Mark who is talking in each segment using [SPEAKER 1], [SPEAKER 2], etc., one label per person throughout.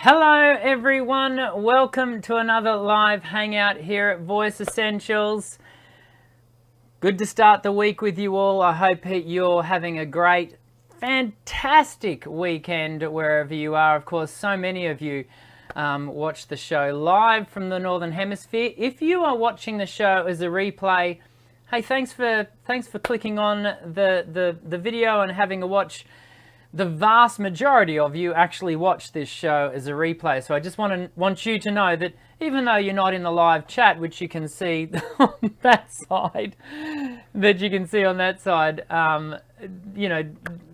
[SPEAKER 1] Hello everyone, welcome to another live hangout here at Voice Essentials. Good to start the week with you all. I hope you're having a great, fantastic weekend wherever you are. Of course, so many of you watch the show live from the Northern Hemisphere. If you are watching the show as a replay, hey, thanks for clicking on the video and having a watch. The vast majority of you actually watch this show as a replay. So I just want you to know that even though you're not in the live chat, which you can see on that side, you know,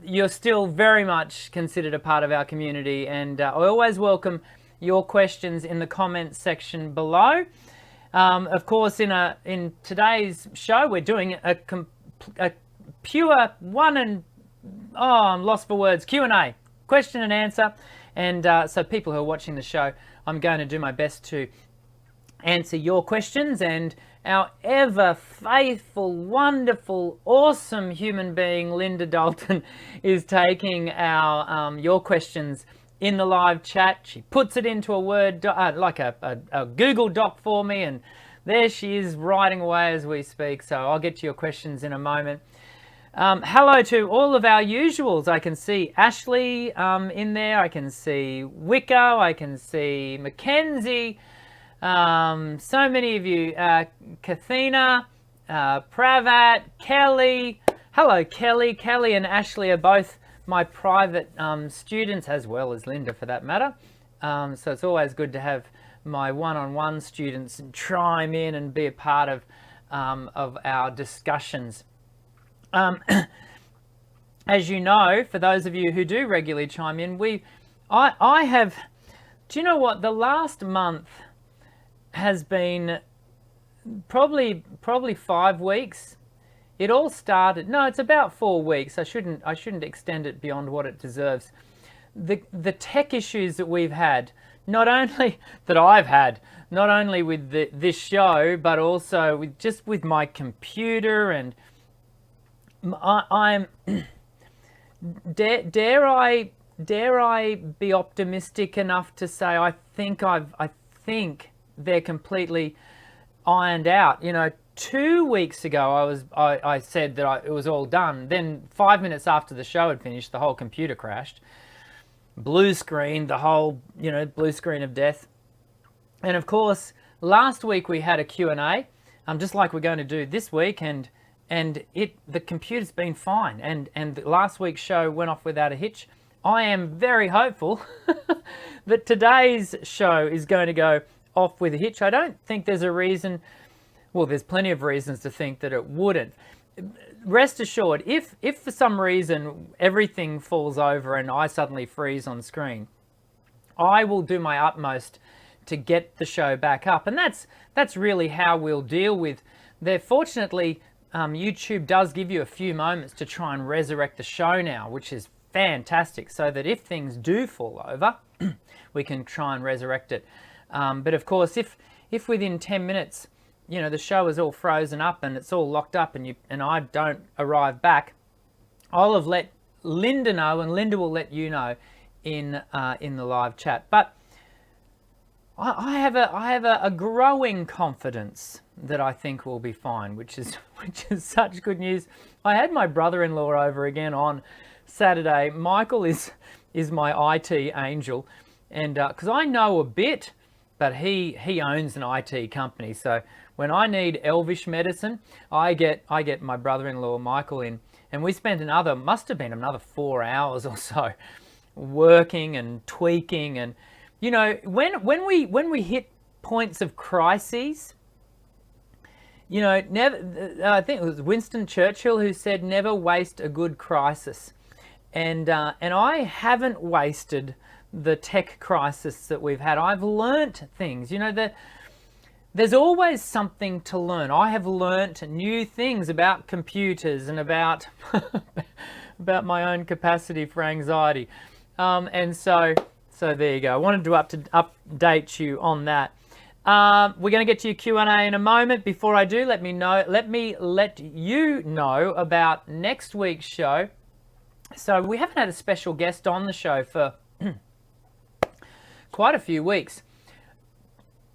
[SPEAKER 1] you're still very much considered a part of our community. And I always welcome your questions in the comments section below. Of course, in today's show, we're doing a pure I'm lost for words, Q&A, question and answer. And so people who are watching the show, I'm going to do my best to answer your questions. And our ever faithful, wonderful, awesome human being, Linda Dalton, is taking our your questions in the live chat. She puts it into a Word, like a Google Doc for me, and there she is writing away as we speak. So I'll get to your questions in a moment. Hello to all of our usuals. I can see Ashley in there. I can see Wicco. I can see Mackenzie. So many of you. Kathina, Pravat, Kelly. Hello, Kelly. Kelly and Ashley are both my private students, as well as Linda for that matter. So it's always good to have my one-on-one students chime in and be a part of our discussions. As you know, for those of you who do regularly chime in, I have, do you know what, the last month has been probably 5 weeks. It all started, no, it's about 4 weeks. I shouldn't extend it beyond what it deserves. The tech issues that we've had, not only that I've had, not only with this show, but also with my computer, and I'm dare I be optimistic enough to say I think they're completely ironed out. You know, 2 weeks ago I said that it was all done. Then 5 minutes after the show had finished, the whole computer crashed, blue screen, the whole blue screen of death. And of course, last week we had a Q&A, just like we're going to do this week, and the computer's been fine, and last week's show went off without a hitch. I am very hopeful that today's show is going to go off with a hitch. I don't think there's a reason, well, there's plenty of reasons to think that it wouldn't. Rest assured, if for some reason everything falls over and I suddenly freeze on screen, I will do my utmost to get the show back up. And that's really how we'll deal with. Fortunately, YouTube does give you a few moments to try and resurrect the show now, which is fantastic, so that if things do fall over, we can try and resurrect it. But of course, if within 10 minutes, the show is all frozen up and it's all locked up, and I don't arrive back, I'll have let Linda know, and Linda will let you know in the live chat. But I have a growing confidence that I think we'll be fine, which is such good news. I had my brother-in-law over again on Saturday. Michael is my IT angel, and because I know a bit, but he owns an IT company. So when I need elvish medicine, I get my brother-in-law Michael in, and we spent must have been another 4 hours or so working and tweaking. And when we hit points of crises, never. I think it was Winston Churchill who said, "Never waste a good crisis," and I haven't wasted the tech crisis that we've had. I've learnt things. There's always something to learn. I have learnt new things about computers and about my own capacity for anxiety, and so there you go. I wanted to update you on that. We're going to get to your Q&A in a moment. Before I do, let me let you know about next week's show. So we haven't had a special guest on the show for quite a few weeks.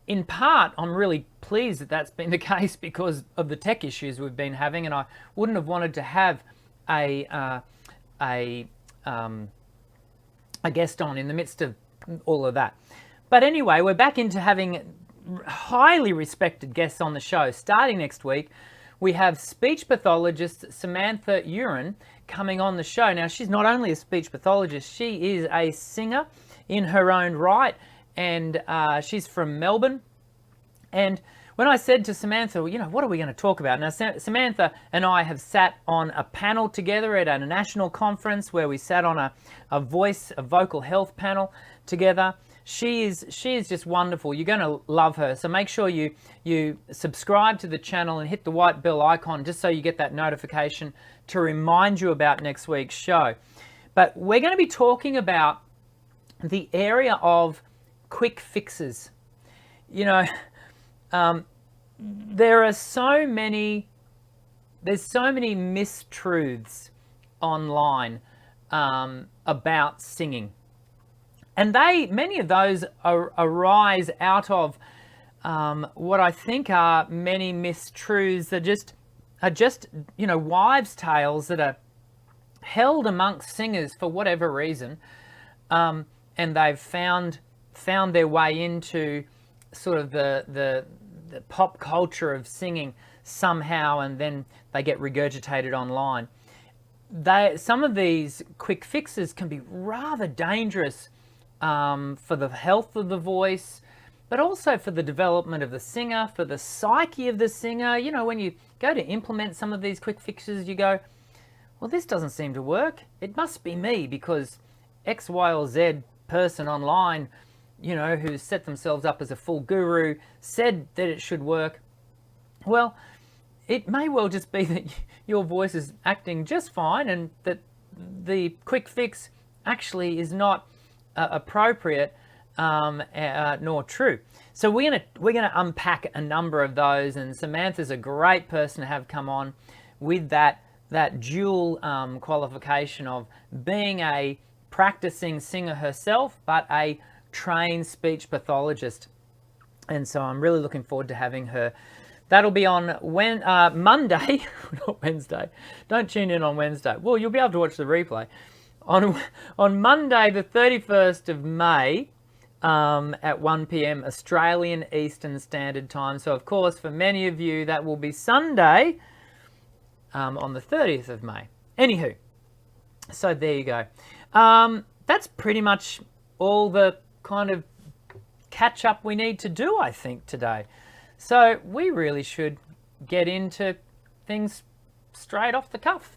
[SPEAKER 1] In part, I'm really pleased that that's been the case because of the tech issues we've been having, and I wouldn't have wanted to have a guest on in the midst of all of that. But anyway, we're back into having highly respected guests on the show. Starting next week, we have speech pathologist Samantha Uren coming on the show. Now, she's not only a speech pathologist, she is a singer in her own right, and she's from Melbourne. And when I said to Samantha, well, you know, what are we going to talk about? Now, Samantha and I have sat on a panel together at a national conference where we sat on a vocal health panel together. She is just wonderful. You're going to love her. So make sure you subscribe to the channel and hit the white bell icon just so you get that notification to remind you about next week's show. But we're going to be talking about the area of quick fixes. You know, there's so many mistruths online about singing. And many of those arise out of what I think are many mistruths that are just you know, wives' tales that are held amongst singers for whatever reason, and they've found their way into sort of the pop culture of singing somehow, and then they get regurgitated online. Some of these quick fixes can be rather dangerous for the health of the voice, but also for the development of the singer, for the psyche of the singer. You know, when you go to implement some of these quick fixes, you go, well, this doesn't seem to work. It must be me because X, Y, or Z person online, you know, who's set themselves up as a full guru, said that it should work. Well, it may well just be that your voice is acting just fine and that the quick fix actually is not appropriate nor true. So we're gonna unpack a number of those, and Samantha's a great person to have come on with that dual qualification of being a practicing singer herself, but a trained speech pathologist. And so I'm really looking forward to having her. That'll be on Monday, not Wednesday. Don't tune in on Wednesday. Well, you'll be able to watch the replay. On Monday, the 31st of May, at 1 p.m. Australian Eastern Standard Time. So, of course, for many of you, that will be Sunday on the 30th of May. Anywho, so there you go. That's pretty much all the kind of catch up we need to do, I think, today. So we really should get into things straight off the cuff.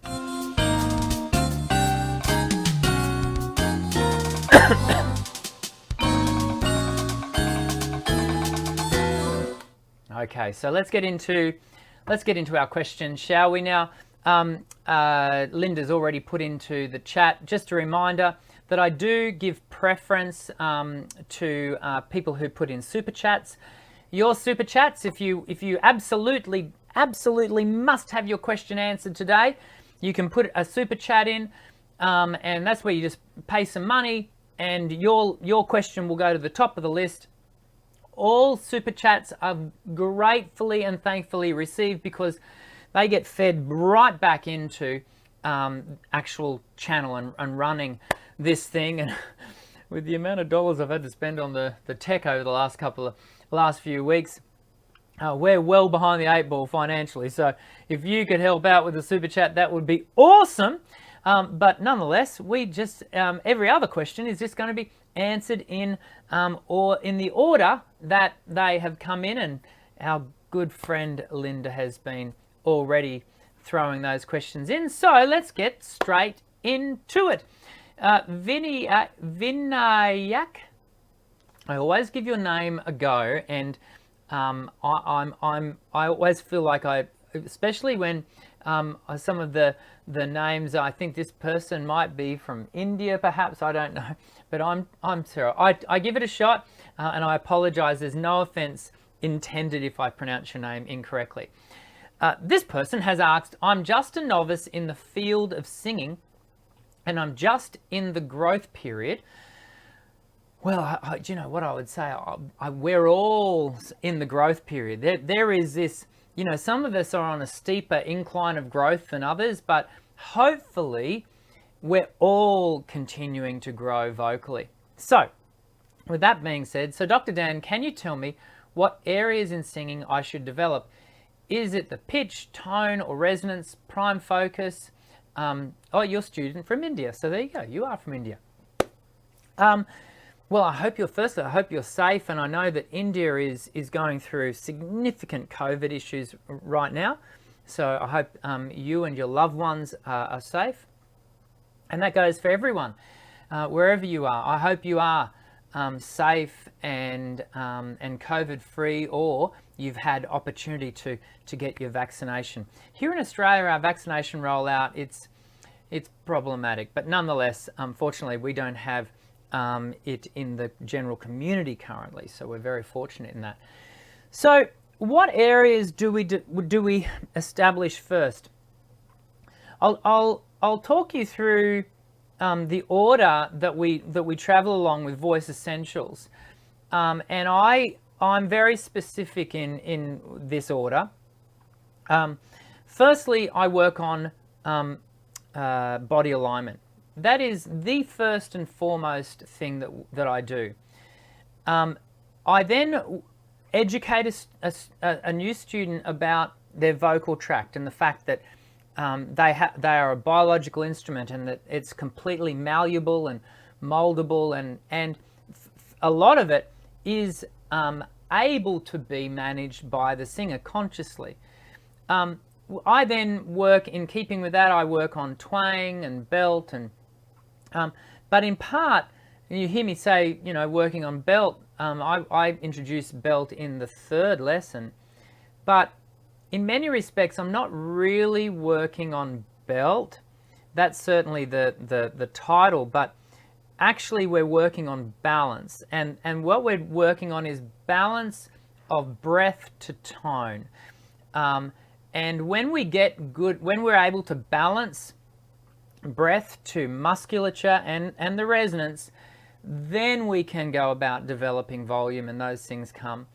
[SPEAKER 1] Okay, so let's get into our questions, shall we now? Linda's already put into the chat. Just a reminder that I do give preference to people who put in super chats. Your super chats, if you absolutely must have your question answered today, you can put a super chat in, and that's where you just pay some money, and your question will go to the top of the list. All super chats are gratefully and thankfully received because they get fed right back into actual channel and running this thing. And with the amount of dollars I've had to spend on the tech over the last few weeks, we're well behind the 8 ball financially. So if you could help out with the super chat, that would be awesome. But nonetheless, we just every other question is just going to be answered in the order that they have come in, and our good friend Linda has been already throwing those questions in. So let's get straight into it. Vinayak, I always give your name a go, and I always feel like especially when some of the names, I think this person might be from India, perhaps, I don't know, but I'm sorry. I give it a shot, and I apologize. There's no offense intended if I pronounce your name incorrectly. This person has asked, I'm just a novice in the field of singing, and I'm just in the growth period. Well, do you know what I would say? We're all in the growth period. There is this, you know, some of us are on a steeper incline of growth than others, but hopefully we're all continuing to grow vocally. So, with that being said, so Dr. Dan, can you tell me what areas in singing I should develop? Is it the pitch, tone, or resonance, prime focus? Oh, you're a student from India, so there you go. You are from India. Well, I hope you're safe, and I know that India is going through significant COVID issues right now. So I hope you and your loved ones are safe, and that goes for everyone, wherever you are. I hope you are safe and COVID free, or you've had opportunity to get your vaccination. Here in Australia, our vaccination rollout, it's problematic, but nonetheless, unfortunately, we don't have it in the general community currently, so we're very fortunate in that. So what areas do we establish first? I'll talk you through the order that we travel along with Voice Essentials, and I'm very specific in this order. Firstly, I work on body alignment. That is the first and foremost thing that I do. I then educate a new student about their vocal tract and the fact that they are a biological instrument, and that it's completely malleable and moldable, and a lot of it is able to be managed by the singer consciously. I then work, in keeping with that, I work on twang and belt, and but in part, you hear me say, you know, working on belt, I introduced belt in the third lesson, but in many respects, I'm not really working on belt. That's certainly the title, but actually we're working on balance, and what we're working on is balance of breath to tone. And when we're able to balance breath to musculature and the resonance, then we can go about developing volume, and those things come.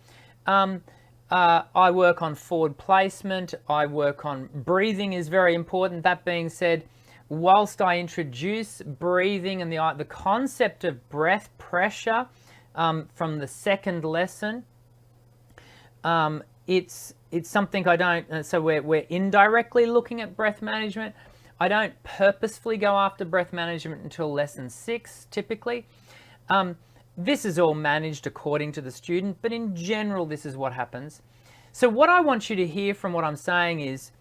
[SPEAKER 1] I work on forward placement. I work on breathing is very important. That being said, whilst I introduce breathing and the concept of breath pressure from the second lesson, it's something I don't. So we're indirectly looking at breath management. I don't purposefully go after breath management until lesson 6, typically. This is all managed according to the student, but in general, this is what happens. So what I want you to hear from what I'm saying is,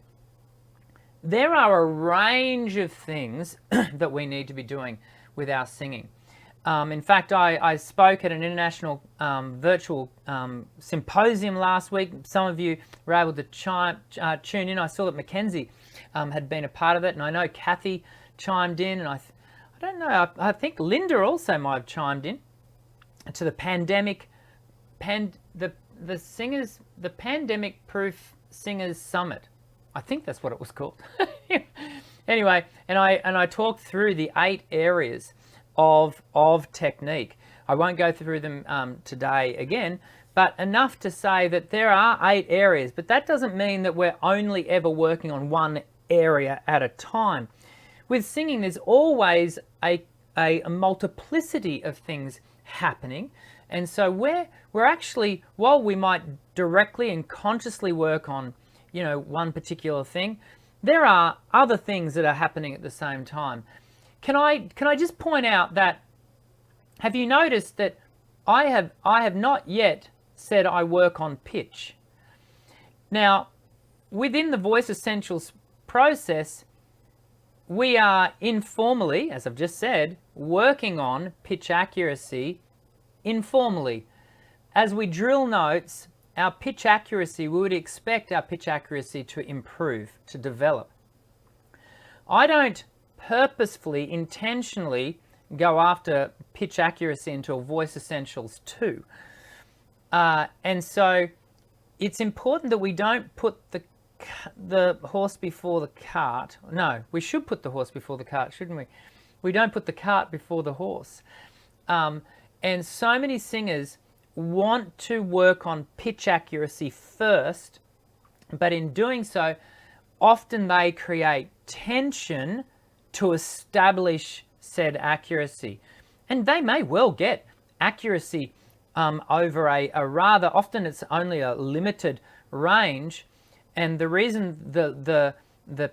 [SPEAKER 1] there are a range of things that we need to be doing with our singing. In fact, I spoke at an international virtual symposium last week. Some of you were able to tune in. I saw that Mackenzie had been a part of it, and I know Kathy chimed in, and I don't know, I think Linda also might have chimed in to the pandemic proof singers summit. I think that's what it was called. Anyway, and I talked through the 8 areas of technique. I won't go through them today again, but enough to say that there are 8 areas, but that doesn't mean that we're only ever working on one area at a time. With singing, there's always a multiplicity of things happening, and so we're actually, while we might directly and consciously work on, you know, one particular thing, there are other things that are happening at the same time. Can I just point out that, have you noticed that I have not yet said I work on pitch? Now, within the Voice Essentials process, we are informally, as I've just said, working on pitch accuracy informally. As we drill notes, our pitch accuracy, we would expect our pitch accuracy to improve, to develop. I don't purposefully, intentionally go after pitch accuracy until Voice Essentials 2. And so it's important that we don't put the horse before the cart. No, we should put the horse before the cart, shouldn't we? We don't put the cart before the horse. And so many singers want to work on pitch accuracy first, but in doing so, often they create tension to establish said accuracy. And they may well get accuracy over a rather, often it's only a limited range. And the reason the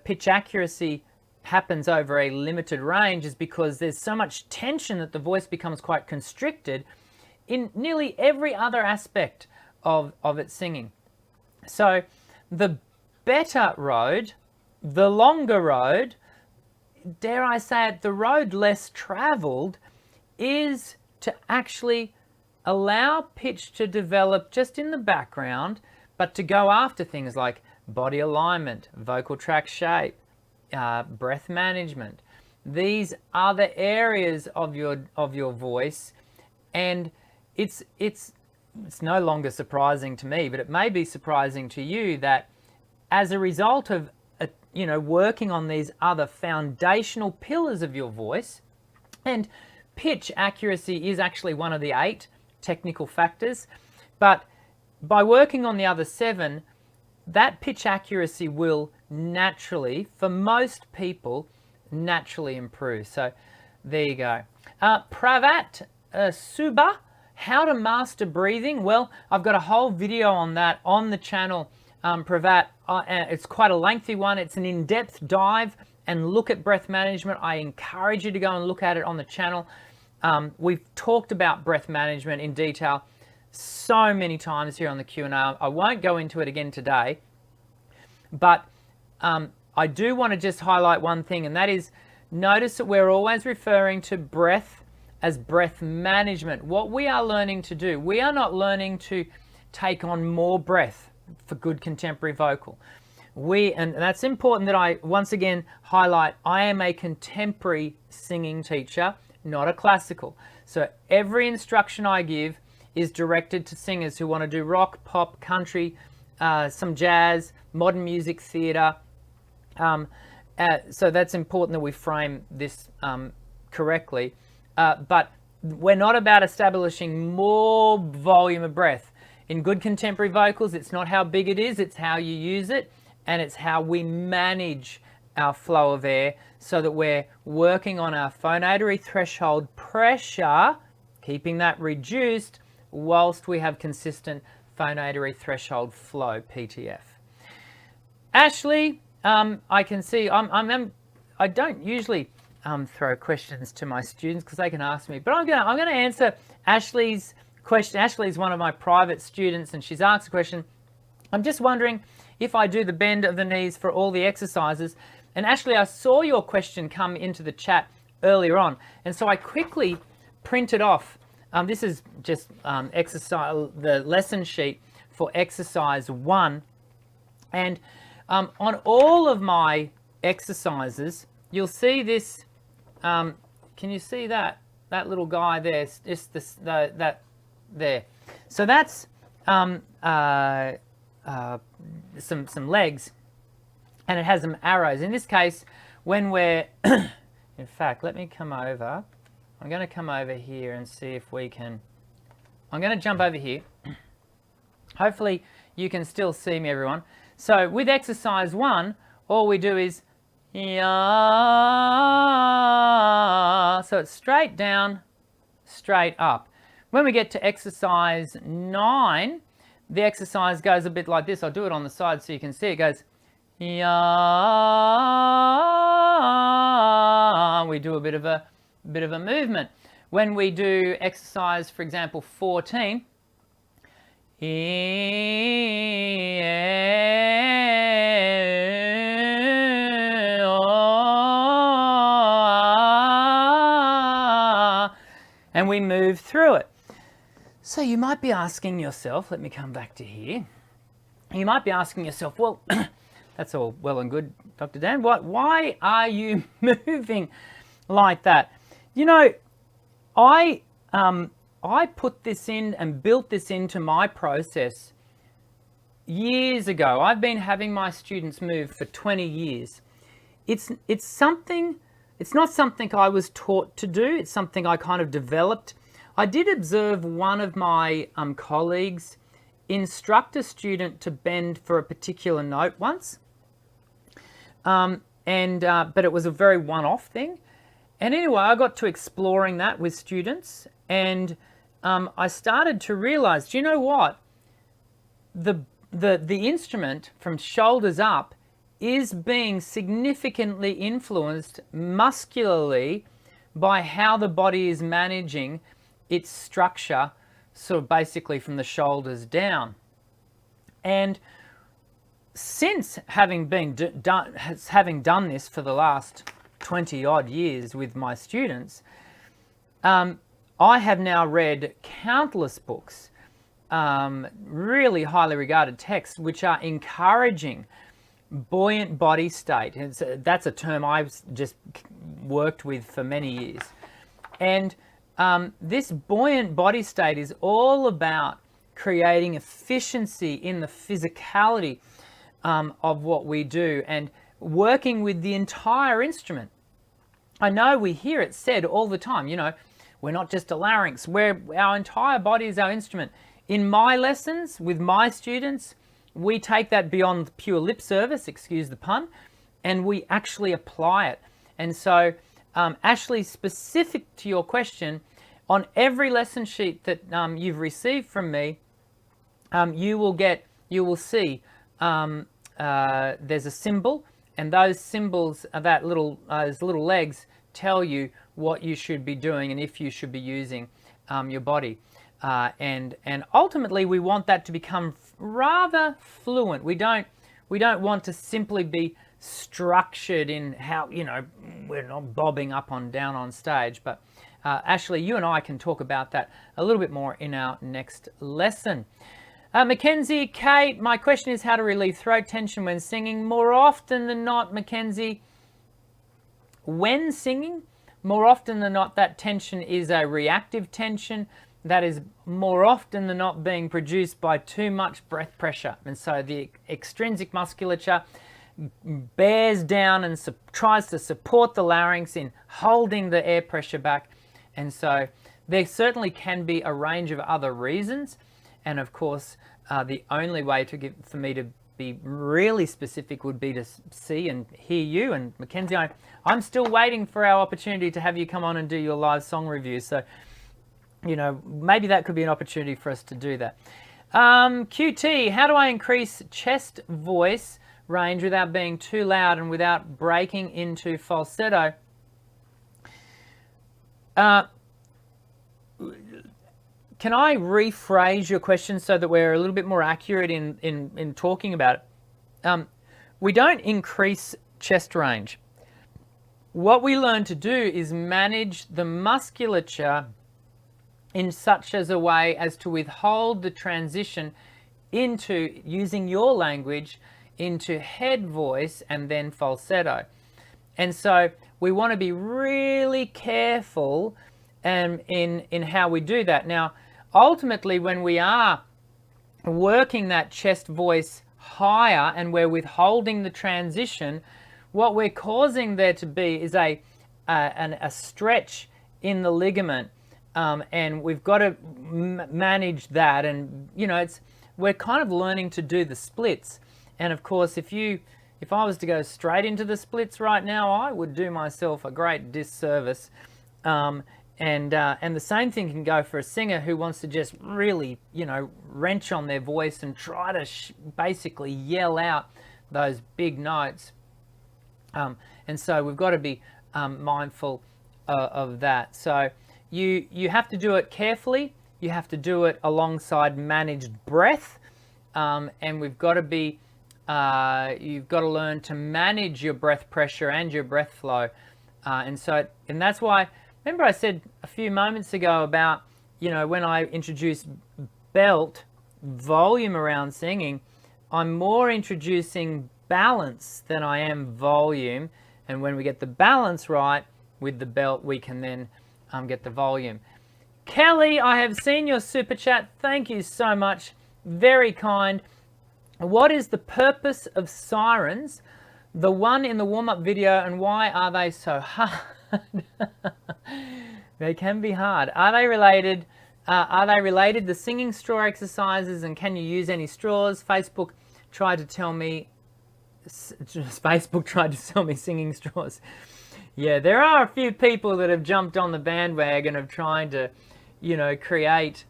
[SPEAKER 1] pitch accuracy happens over a limited range is because there's so much tension that the voice becomes quite constricted in nearly every other aspect of its singing. So the better road, the longer road, dare I say it, the road less traveled, is to actually allow pitch to develop just in the background, but to go after things like body alignment, vocal tract shape, breath management. These are the areas of your voice, and it's no longer surprising to me, but it may be surprising to you that as a result of working on these other foundational pillars of your voice, and pitch accuracy is actually one of the 8 technical factors, but by working on the other 7, that pitch accuracy will naturally, for most people, naturally improve. So there you go. Pravat Suba, how to master breathing. Well, I've got a whole video on that on the channel, Pravat. It's quite a lengthy one. It's an in-depth dive and look at breath management. I encourage you to go and look at it on the channel. We've talked about breath management in detail so many times here on the Q&A. I won't go into it again today, but I do want to just highlight one thing, and that is, notice that we're always referring to breath as breath management. What we are learning to do, we are not learning to take on more breath for good contemporary vocal. And that's important that I once again highlight, I am a contemporary singing teacher, not a classical. So every instruction I give is directed to singers who want to do rock, pop, country, some jazz, modern music, theatre. So that's important that we frame this correctly. But we're not about establishing more volume of breath. In good contemporary vocals, it's not how big it is, it's how you use it, and it's how we manage our flow of air so that we're working on our phonatory threshold pressure, keeping that reduced, whilst we have consistent phonatory threshold flow, PTF. Ashley, I can see, I don't usually throw questions to my students because they can ask me, but I'm gonna answer Ashley's question. Ashley is one of my private students, and she's asked a question. I'm just wondering if I do the bend of the knees for all the exercises. And Ashley, I saw your question come into the chat earlier on, and so I quickly printed off. This is just exercise, the lesson sheet for exercise 1, and on all of my exercises, you'll see this. Can you see that little guy there? Just that there. So that's some legs, and it has some arrows. In this case, when we're in fact, let me come over. I'm going to come over here and see if we can. I'm going to jump over here. Hopefully you can still see me, everyone. So with exercise 1, all we do is so it's straight down, straight up. When we get to exercise 9, the exercise goes a bit like this. I'll do it on the side so you can see. It goes we do a bit of a movement. When we do exercise, for example, 14, and we move through it. So you might be asking yourself, let me come back to here. You might be asking yourself, well, that's all well and good, Dr. Dan. Why are you moving like that? You know, I put this in and built this into my process years ago. I've been having my students move for 20 years. It's not something I was taught to do. It's something I kind of developed I did observe one of my colleagues instruct a student to bend for a particular note once, but it was a very one-off thing. And anyway, I got to exploring that with students, and I started to realize, do you know what? The instrument from shoulders up is being significantly influenced muscularly by how the body is managing its structure, sort of basically from the shoulders down. And since having done this for the last 20 odd years with my students, I have now read countless books, really highly regarded texts, which are encouraging buoyant body state. That's a term I've just worked with for many years. And this buoyant body state is all about creating efficiency in the physicality of what we do and working with the entire instrument. I know we hear it said all the time, you know, we're not just a larynx, our entire body is our instrument. In my lessons with my students, we take that beyond pure lip service, excuse the pun, and we actually apply it. And so, Ashley, specific to your question, on every lesson sheet that you've received from me, you will see there's a symbol, and those symbols, those little legs, tell you what you should be doing and if you should be using your body. And ultimately, we want that to become rather fluent. We don't want to simply be structured in how, you know, we're not bobbing up and down on stage. But Ashley, you and I can talk about that a little bit more in our next lesson. Mackenzie, Kate, my question is how to relieve throat tension when singing. More often than not, Mackenzie, when singing, more often than not, that tension is a reactive tension that is more often than not being produced by too much breath pressure. And so the extrinsic musculature bears down and tries to support the larynx in holding the air pressure back. And so there certainly can be a range of other reasons. And of course, the only way for me to be really specific would be to see and hear you. And Mackenzie, I'm still waiting for our opportunity to have you come on and do your live song review. So, you know, maybe that could be an opportunity for us to do that. QT, how do I increase chest voice range without being too loud and without breaking into falsetto? Can I rephrase your question so that we're a little bit more accurate in talking about it? We don't increase chest range. What we learn to do is manage the musculature in such as a way as to withhold the transition into, using your language, into head voice and then falsetto. And so we want to be really careful in how we do that. Now, ultimately, when we are working that chest voice higher and we're withholding the transition, what we're causing there to be is a stretch in the ligament, and we've got to manage that. And you know, we're kind of learning to do the splits. And of course, if I was to go straight into the splits right now, I would do myself a great disservice. And the same thing can go for a singer who wants to just really, you know, wrench on their voice and try to basically yell out those big notes. And so we've got to be mindful of that. So you have to do it carefully. You have to do it alongside managed breath, and we've got to be. You've got to learn to manage your breath pressure and your breath flow, and that's why. Remember I said a few moments ago about, you know, when I introduced belt volume around singing, I'm more introducing balance than I am volume. And when we get the balance right with the belt, we can then get the volume. Kelly, I have seen your super chat. Thank you so much. Very kind. What is the purpose of sirens, the one in the warm-up video, and why are they so hard? They can be hard. Are they related? The singing straw exercises, and can you use any straws? Facebook tried to tell me singing straws. Yeah, there are a few people that have jumped on the bandwagon of trying to, create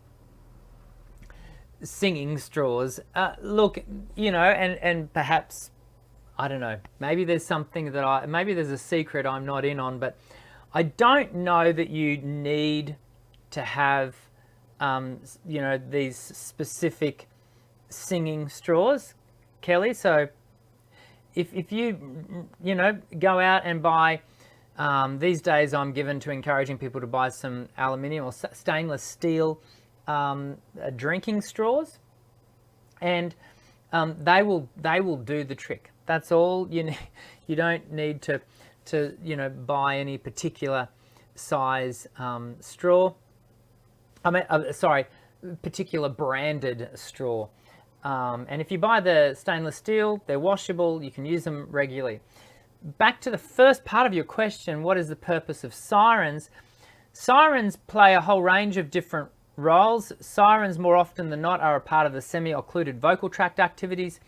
[SPEAKER 1] singing straws. Look, and perhaps, I don't know, maybe there's something that maybe there's a secret I'm not in on, but I don't know that you need to have, these specific singing straws, Kelly. So if you, go out and buy, these days I'm given to encouraging people to buy some aluminium or stainless steel drinking straws, and they will do the trick. That's all you need. You don't need to buy any particular size straw. Particular branded straw. And if you buy the stainless steel, they're washable. You can use them regularly. Back to the first part of your question, what is the purpose of sirens? Sirens play a whole range of different roles. Sirens, more often than not, are a part of the semi-occluded vocal tract activities.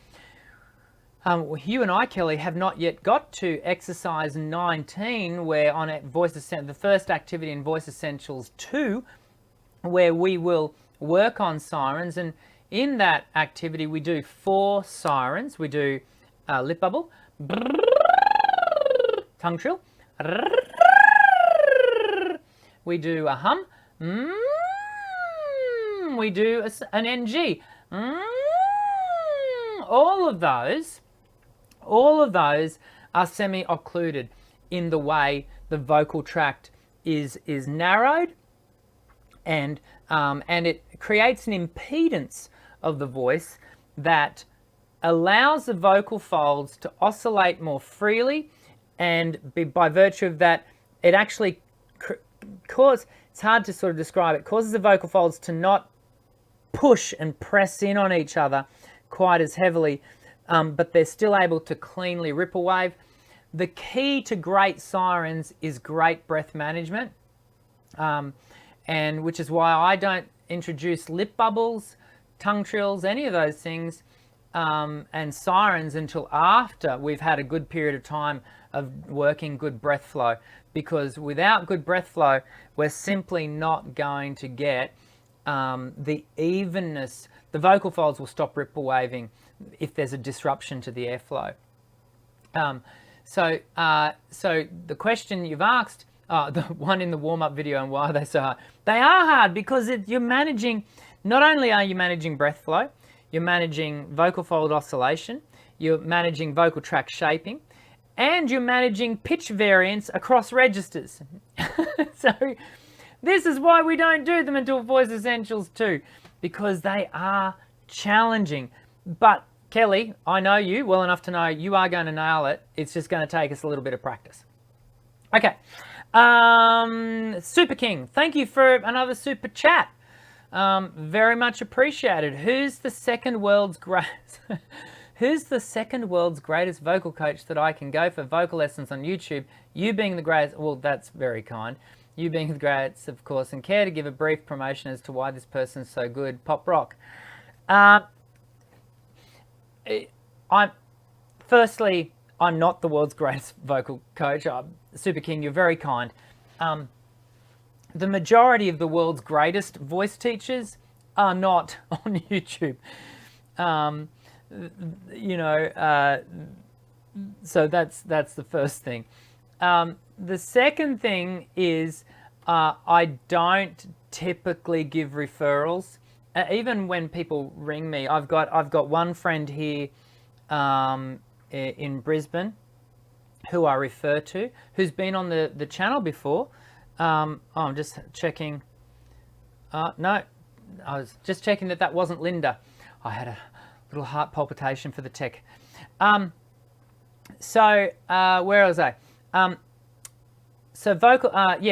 [SPEAKER 1] You and I, Kelly, have not yet got to exercise 19, where on the first activity in Voice Essentials 2, where we will work on sirens. And in that activity, we do 4 sirens. We do lip bubble, tongue trill, we do a hum, we do an NG. All of those are semi-occluded in the way the vocal tract is narrowed, and it creates an impedance of the voice that allows the vocal folds to oscillate more freely, and by virtue of that, it actually it's hard to sort of describe it, causes the vocal folds to not push and press in on each other quite as heavily, but they're still able to cleanly ripple wave. The key to great sirens is great breath management, and which is why I don't introduce lip bubbles, tongue trills, any of those things, and sirens until after we've had a good period of time of working good breath flow, because without good breath flow, we're simply not going to get the evenness. The vocal folds will stop ripple waving if there's a disruption to the airflow. So the question you've asked, the one in the warm-up video, and why are they so hard? They are hard because you're managing, not only are you managing breath flow, you're managing vocal fold oscillation, you're managing vocal tract shaping, and you're managing pitch variance across registers. So this is why we don't do them until Voice Essentials 2, because they are challenging. But Kelly, I know you well enough to know you are going to nail it. It's just going to take us a little bit of practice. Okay. Super King, thank you for another super chat. Very much appreciated. Who's the second world's greatest vocal coach that I can go for vocal lessons on YouTube? You being the greatest, well, that's very kind. You being the greatest, of course, and care to give a brief promotion as to why this person's so good. Pop rock. I'm not the world's greatest vocal coach. Super King, you're very kind. The majority of the world's greatest voice teachers are not on YouTube. So that's the first thing. The second thing is I don't typically give referrals. Even when people ring me, I've got one friend here in Brisbane who I refer to, who's been on the channel before. I'm just checking. No, I was just checking that wasn't Linda. I had a little heart palpitation for the tech. So where was I? So vocal,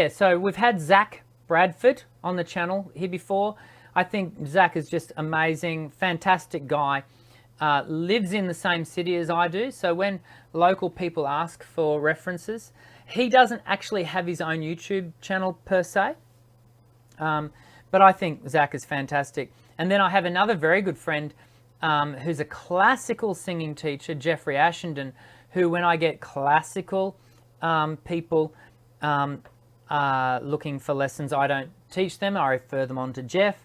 [SPEAKER 1] so we've had Zach Bradford on the channel here before. I think Zach is just amazing, fantastic guy, lives in the same city as I do. So when local people ask for references, he doesn't actually have his own YouTube channel per se. But I think Zach is fantastic. And then I have another very good friend who's a classical singing teacher, Jeffrey Ashenden, who when I get classical people looking for lessons, I don't teach them. I refer them on to Jeff,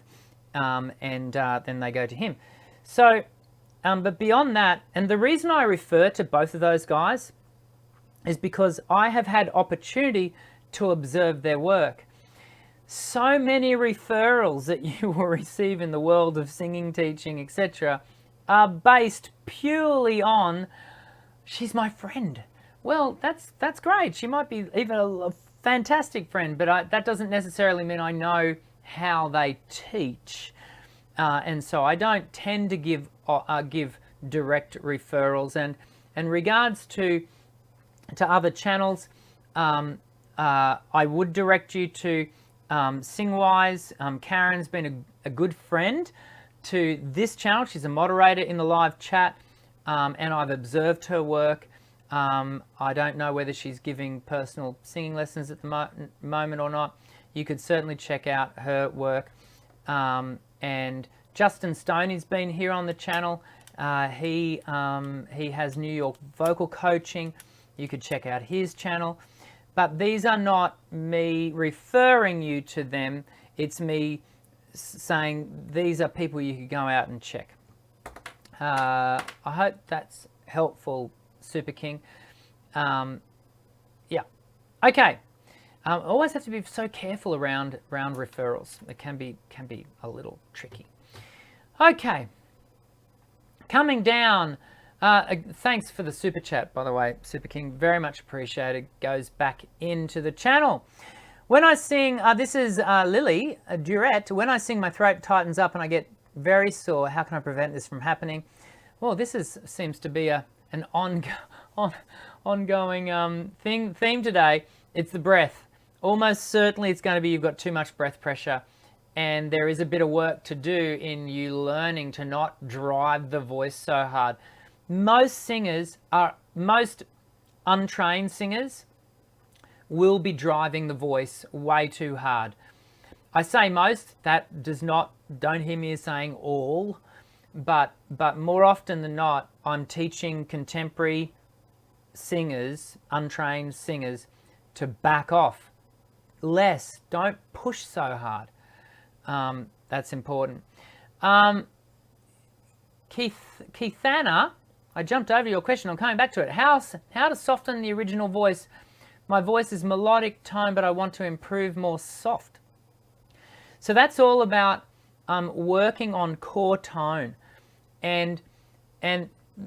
[SPEAKER 1] and then they go to him. So, but beyond that, and the reason I refer to both of those guys is because I have had opportunity to observe their work. So many referrals that you will receive in the world of singing, teaching, etc. are based purely on, she's my friend. Well, that's great. She might be even a fantastic friend, but that doesn't necessarily mean I know how they teach. And so I don't tend to give direct referrals. And in regards to other channels, I would direct you to Singwise. Karen's been a good friend to this channel. She's a moderator in the live chat, and I've observed her work. I don't know whether she's giving personal singing lessons at the moment or not. You could certainly check out her work. And Justin Stoney's been here on the channel. He has New York vocal coaching. You could check out his channel. But these are not me referring you to them. It's me saying these are people you could go out and check. I hope that's helpful, Super King. Yeah. Okay. Always have to be so careful around referrals. It can be a little tricky. Okay. Coming down. Thanks for the super chat, by the way, Super King. Very much appreciated. Goes back into the channel. When I sing, this is Lily, a duet. When I sing, my throat tightens up and I get very sore. How can I prevent this from happening? Well, this seems to be an ongoing theme today. It's the breath. Almost certainly it's going to be you've got too much breath pressure, and there is a bit of work to do in you learning to not drive the voice so hard. Most untrained singers will be driving the voice way too hard. I say most, that don't hear me as saying all, but more often than not, I'm teaching contemporary singers, untrained singers, to back off less. Don't push so hard. That's important. Keithana, I jumped over your question. I'm coming back to it. How to soften the original voice? My voice is melodic tone, but I want to improve more soft. So that's all about working on core tone. And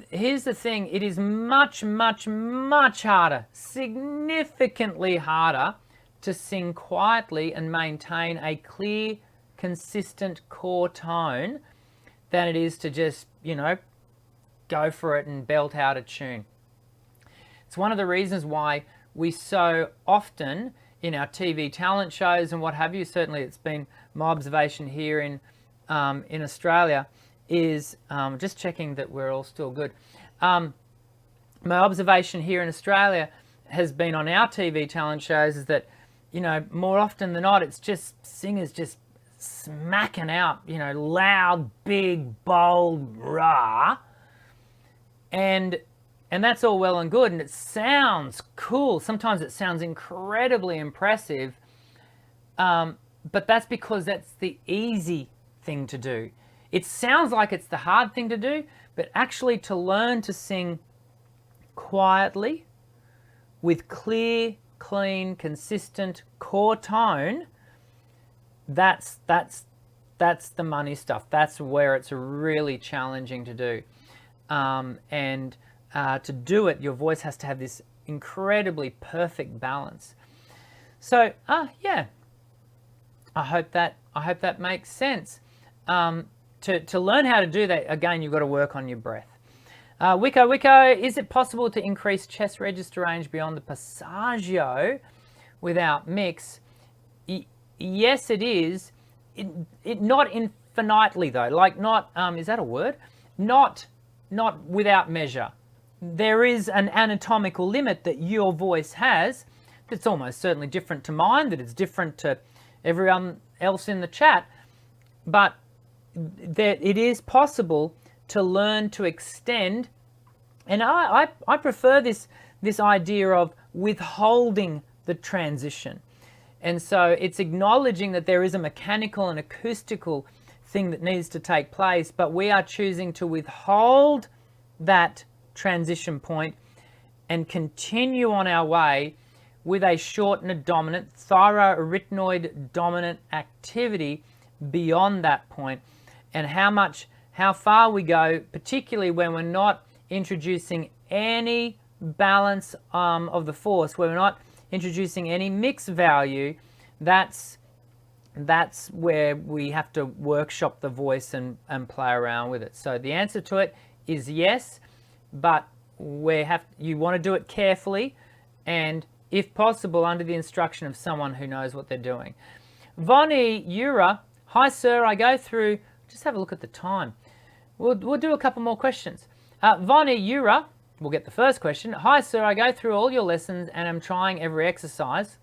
[SPEAKER 1] here's the thing. It is much, much, much harder, significantly harder to sing quietly and maintain a clear, consistent core tone than it is to just, go for it and belt out a tune. It's one of the reasons why we so often in our TV talent shows and what have you, certainly it's been my observation here in Australia, is just checking that we're all still good. My observation here in Australia has been on our TV talent shows is that, more often than not, it's just singers just smacking out, loud, big, bold, rah. And that's all well and good, and it sounds cool. Sometimes it sounds incredibly impressive, but that's because that's the easy thing to do. It sounds like it's the hard thing to do, but actually to learn to sing quietly with clear, clean, consistent core tone, that's the money stuff. That's where it's really challenging to do. And to do it, your voice has to have this incredibly perfect balance. So, yeah, I hope that makes sense. To learn how to do that, again, you've got to work on your breath. Wicco, is it possible to increase chest register range beyond the passagio without mix? Yes, it is. It not infinitely though. Like not, is that a word? Not without measure. There is an anatomical limit that your voice has that's almost certainly different to mine, that it's different to everyone else in the chat, but that it is possible to learn to extend. And I prefer this idea of withholding the transition. And so it's acknowledging that there is a mechanical and acoustical thing that needs to take place, but we are choosing to withhold that transition point and continue on our way with a shortened dominant, thyroarytenoid dominant activity beyond that point. And how far we go, particularly when we're not introducing any balance of the force, where we're not introducing any mix value, that's where we have to workshop the voice and play around with it. So the answer to it is yes, but you want to do it carefully and, if possible, under the instruction of someone who knows what they're doing. Vonnie Ura, hi sir, I go through, just have a look at the time. We'll do a couple more questions. Vonnie Ura, we'll get the first question. Hi sir, I go through all your lessons and I'm trying every exercise.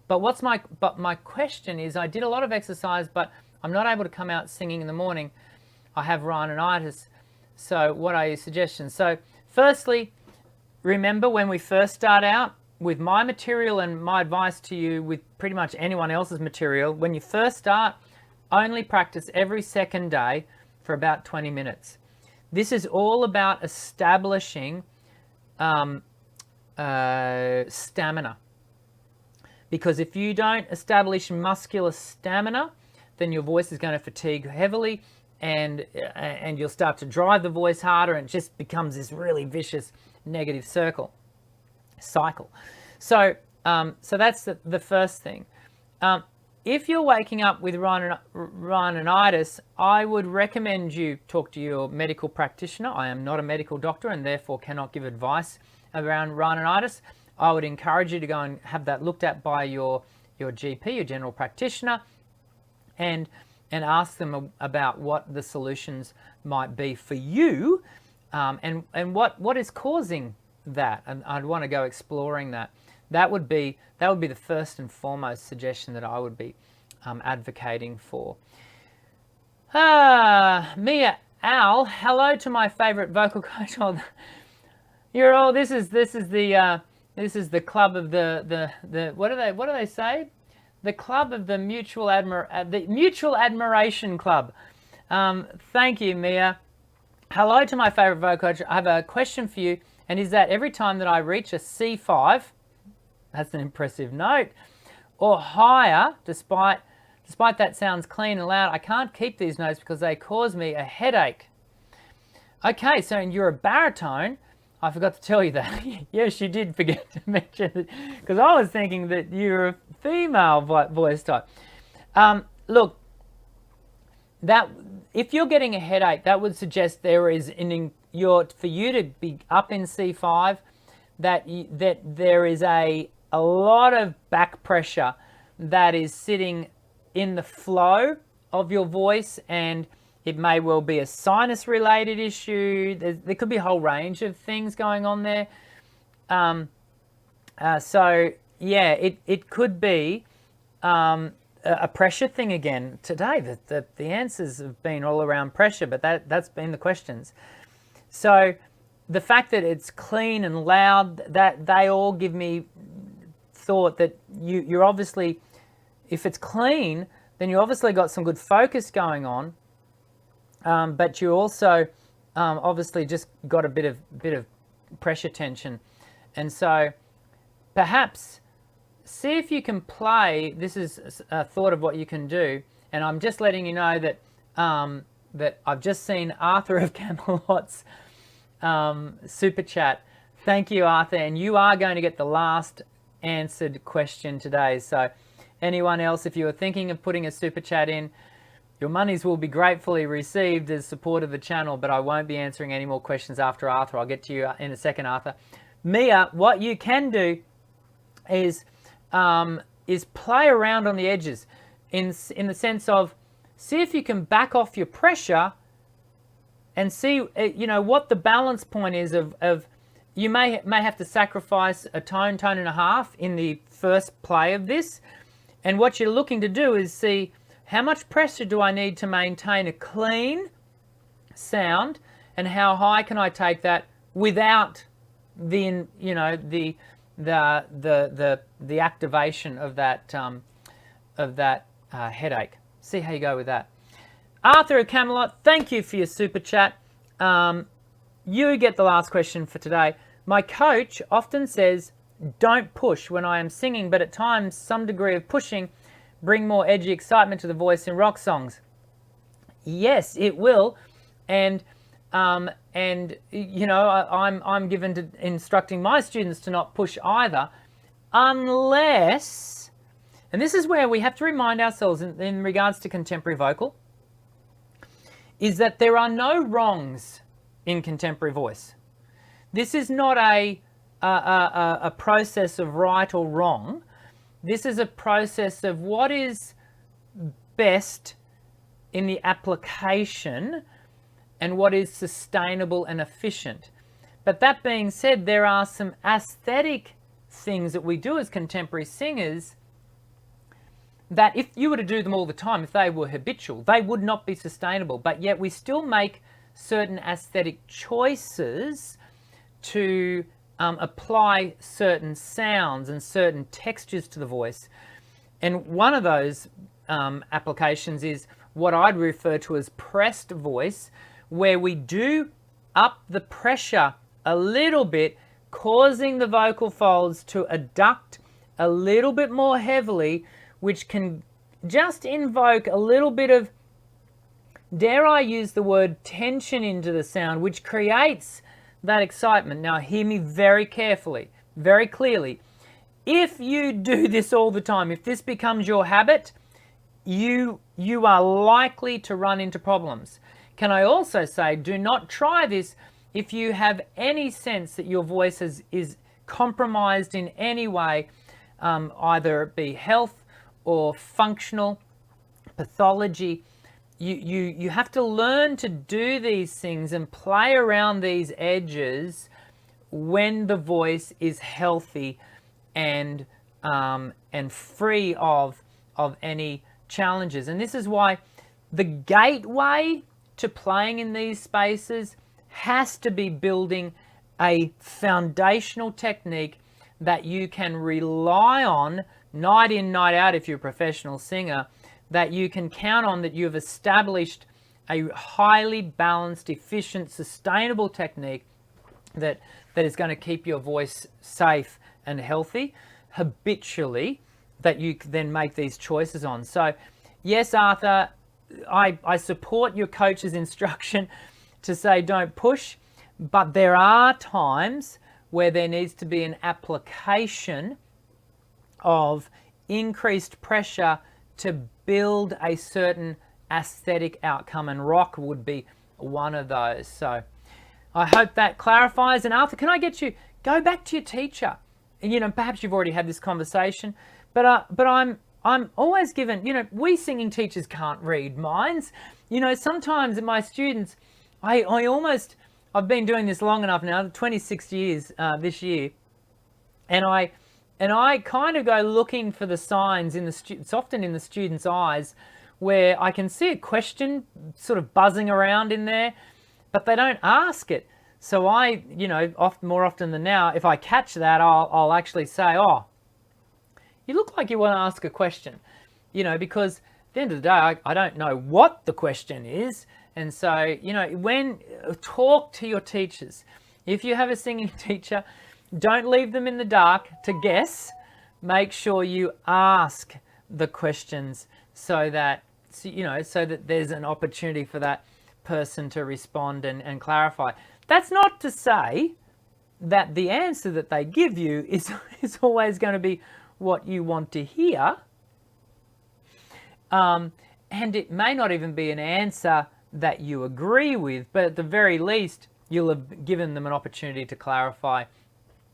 [SPEAKER 1] But my question is, I did a lot of exercise, but I'm not able to come out singing in the morning. I have rhinitis. So what are your suggestions? So firstly, remember when we first start out with my material, and my advice to you with pretty much anyone else's material, when you first start, only practice every second day for about 20 minutes. This is all about establishing stamina. Because if you don't establish muscular stamina, then your voice is going to fatigue heavily, and you'll start to drive the voice harder, and it just becomes this really vicious negative cycle. So that's the first thing. If you're waking up with rhinitis, I would recommend you talk to your medical practitioner. I am not a medical doctor and therefore cannot give advice around rhinitis. I would encourage you to go and have that looked at by your GP, your general practitioner, and ask them about what the solutions might be for you, and what is causing that. And I'd want to go exploring that. That would be the first and foremost suggestion that I would be advocating for. Mia Al, hello to my favorite vocal coach. You're all. This is the club of the what do they say? The club of the mutual admiration club. Thank you, Mia. Hello to my favorite vocal coach. I have a question for you, and is that every time that I reach a C5, that's an impressive note, or higher, despite that sounds clean and loud, I can't keep these notes because they cause me a headache. Okay, so you're a baritone. I forgot to tell you that. Yes, you did forget to mention it, because I was thinking that you're a female voice type. Look, that if you're getting a headache, that would suggest there is for you to be up in C5, that there is a lot of back pressure that is sitting in the flow of your voice, and it may well be a sinus related issue. There could be a whole range of things going on there. So yeah, it could be a pressure thing again today. The answers have been all around pressure, but that's been the questions. So the fact that it's clean and loud, that they all give me thought that you're obviously, if it's clean, then you obviously got some good focus going on, but you also obviously just got a bit of pressure tension. And so perhaps see if you can play. This is a thought of what you can do, and I'm just letting you know that that I've just seen Arthur of Camelot's super chat. Thank you, Arthur, and you are going to get the last answered question today. So anyone else, if you are thinking of putting a super chat in, your monies will be gratefully received as support of the channel, but I won't be answering any more questions after Arthur. I'll get to you in a second, Arthur. Mia, what you can do is play around on the edges in the sense of see if you can back off your pressure and see what the balance point is of you may have to sacrifice a tone and a half in the first play of this, And what you're looking to do is see how much pressure do I need to maintain a clean sound, and how high can I take that without the the activation of that headache. See how you go with that. Arthur at Camelot, thank you for your super chat. You get the last question for today. My coach often says, don't push when I am singing, but at times some degree of pushing bring more edgy excitement to the voice in rock songs. Yes, it will. And you know, I'm given to instructing my students to not push either, unless, and this is where we have to remind ourselves in regards to contemporary vocal, is that there are no wrongs in contemporary voice. This is not a process of right or wrong. This is a process of what is best in the application and what is sustainable and efficient. But that being said, there are some aesthetic things that we do as contemporary singers that if you were to do them all the time, if they were habitual, they would not be sustainable. But yet we still make certain aesthetic choices to apply certain sounds and certain textures to the voice. And one of those applications is what I'd refer to as pressed voice, where we do up the pressure a little bit, causing the vocal folds to adduct a little bit more heavily, which can just invoke a little bit of, dare I use the word, tension into the sound, which creates that excitement. Now hear me very carefully, very clearly. If you do this all the time, if this becomes your habit, you are likely to run into problems. Can I also say, do not try this if you have any sense that your voice is compromised in any way, either it be health or functional pathology. You have to learn to do these things and play around these edges when the voice is healthy and free of any challenges. And this is why the gateway to playing in these spaces has to be building a foundational technique that you can rely on night in, night out if you're a professional singer, that you can count on, that you've established a highly balanced, efficient, sustainable technique that is going to keep your voice safe and healthy habitually, that you then make these choices on. So yes, Arthur, I support your coach's instruction to say don't push, but there are times where there needs to be an application of increased pressure to build a certain aesthetic outcome, and rock would be one of those. So I hope that clarifies. And Arthur, can I get you, go back to your teacher? And, you know, perhaps you've already had this conversation, but I'm always given, you know, we singing teachers can't read minds. You know, sometimes my students, I've been doing this long enough now, 26 years this year, and I kind of go looking for the signs in the it's often in the students' eyes, where I can see a question sort of buzzing around in there, but they don't ask it. So I, you know, more often than now, if I catch that, I'll actually say, oh, you look like you want to ask a question, you know, because at the end of the day, I don't know what the question is. And so, you know, talk to your teachers. If you have a singing teacher, don't leave them in the dark to guess. Make sure you ask the questions so that, you know, so that there's an opportunity for that person to respond and clarify. That's not to say that the answer that they give you is always going to be what you want to hear. And it may not even be an answer that you agree with, but at the very least, you'll have given them an opportunity to clarify.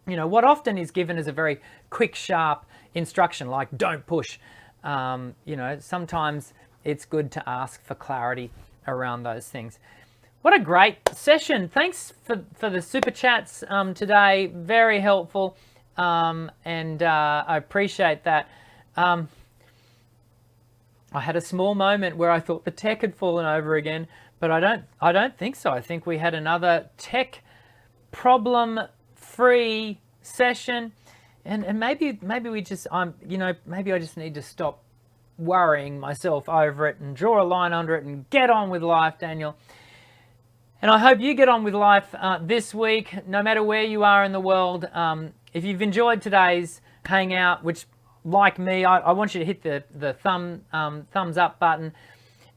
[SPEAKER 1] You know, what often is given is a very quick, sharp instruction, like don't push. You know, sometimes it's good to ask for clarity around those things. What a great session. Thanks for the super chats today. Very helpful. And I appreciate that. I had a small moment where I thought the tech had fallen over again, but I don't think so. I think we had another tech problem-free session, and maybe we just maybe I just need to stop worrying myself over it and draw a line under it and get on with life, Daniel. And I hope you get on with life this week, no matter where you are in the world. If you've enjoyed today's Hangout, which, like me, I want you to hit the thumbs up button.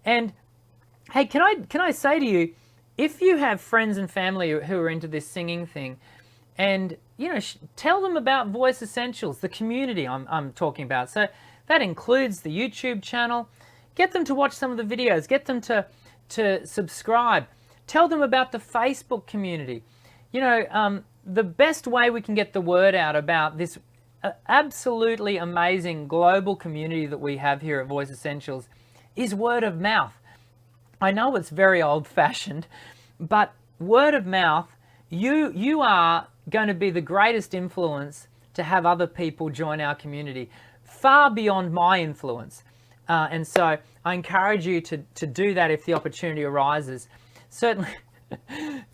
[SPEAKER 1] And hey, can I say to you, if you have friends and family who are into this singing thing, and tell them about Voice Essentials, the community I'm talking about. So that includes the YouTube channel. Get them to watch some of the videos. Get them to subscribe. Tell them about the Facebook community. The best way we can get the word out about this absolutely amazing global community that we have here at Voice Essentials is word of mouth. I know it's very old-fashioned, but word of mouth, you are going to be the greatest influence to have other people join our community, far beyond my influence. And so I encourage you to do that if the opportunity arises. Certainly,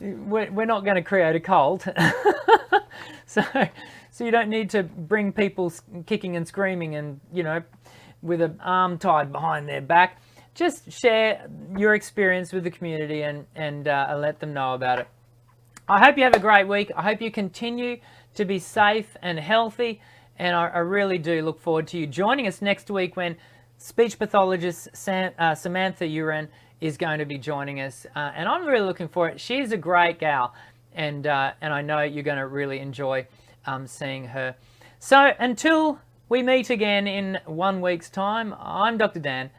[SPEAKER 1] we're not going to create a cult. So you don't need to bring people kicking and screaming and, with an arm tied behind their back. Just share your experience with the community and let them know about it. I hope you have a great week. I hope you continue to be safe and healthy. And I really do look forward to you joining us next week when speech pathologist Samantha Uren is going to be joining us. And I'm really looking for it. She's a great gal. And I know you're going to really enjoy seeing her. So until we meet again in 1 week's time, I'm Dr. Dan.